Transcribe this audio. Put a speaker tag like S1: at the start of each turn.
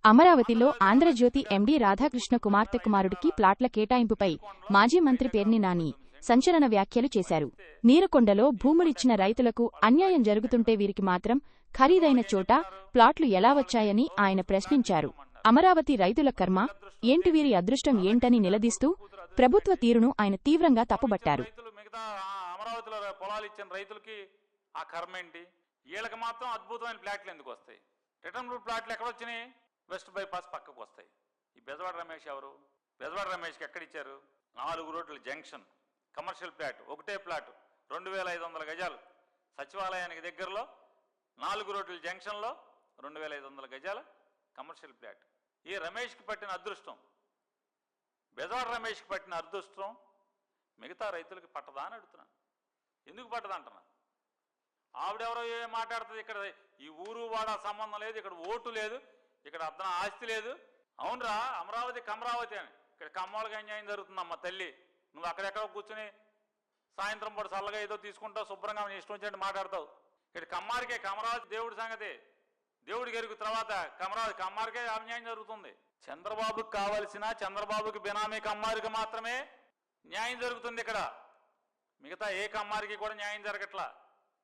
S1: అమరావతిలో ఆంధ్రజ్యోతి ఎండీ రాధాకృష్ణ కుమార్తె కుమారుడికి ప్లాట్ల కేటాయింపుపై మాజీ మంత్రి పేర్ని నాని సంచలన వ్యాఖ్యలు చేశారు. నీరుకొండలో భూములిచ్చిన రైతులకు అన్యాయం జరుగుతుంటే వీరికి మాత్రం ఖరీదైన చోట ప్లాట్లు ఎలా వచ్చాయని ఆయన ప్రశ్నించారు. అమరావతి రైతుల కర్మ ఏంటి, వీరి అదృష్టం ఏంటని నిలదీస్తూ ప్రభుత్వ తీరును ఆయన తీవ్రంగా తప్పుబట్టారు.
S2: అమరావతిలో పొలాలు ఇచ్చిన రైతులకి ఆ కర్మ ఏంటి, వీళ్ళకి మాత్రం అద్భుతమైన ప్లాట్లు ఎందుకు వస్తాయి? రిటర్న్ రూట్ ప్లాట్లు ఎక్కడ వచ్చినాయి? వెస్ట్ బైపాస్ పక్కకు వస్తాయి. ఈ బెజవాడ రమేష్ ఎవరు? బెజవాడ రమేష్కి ఎక్కడిచ్చారు? 4 రోడ్ల జంక్షన్ కమర్షియల్ ప్లాట్, ఒకటే ప్లాట్ 2500 గజాలు సచివాలయానికి దగ్గరలో 4 రోడ్ల జంక్షన్లో 2500 గజాల కమర్షియల్ ప్లాట్. ఈ రమేష్కి పట్టిన అదృష్టం, బెజవాడ రమేష్కి పట్టిన అదృష్టం మిగతా రైతులకి పట్టదా అని అడుగుతున్నాను. ఎందుకు పట్టదంటున్నా? ఆవిడెవరో ఏం మాట్లాడుతుంది, ఇక్కడ ఈ ఊరు వాడ సంబంధం లేదు, ఇక్కడ ఓటు లేదు, ఇక్కడ అర్థం ఆస్తి లేదు. అవునరా, అమరావతి కమరావతి అని ఇక్కడ కమ్మోళ్ళకి అన్యాయం జరుగుతుందమ్మ తల్లి. నువ్వు అక్కడెక్కడో కూర్చుని సాయంత్రం పూట చల్లగా ఏదో తీసుకుంటావు, శుభ్రంగా నీ ఇష్టం వచ్చినట్టు మాట్లాడతావు. ఇక్కడ కమ్మారికే, కమరావతి దేవుడి సంగతి దేవుడికి ఎరుగు, తర్వాత కమరావతి కమ్మారికే అన్యాయం జరుగుతుంది. చంద్రబాబుకి కావలసిన, చంద్రబాబుకి బినామీ కమ్మారికి మాత్రమే న్యాయం జరుగుతుంది ఇక్కడ. మిగతా ఏ కమ్మారికి కూడా న్యాయం జరగట్లా.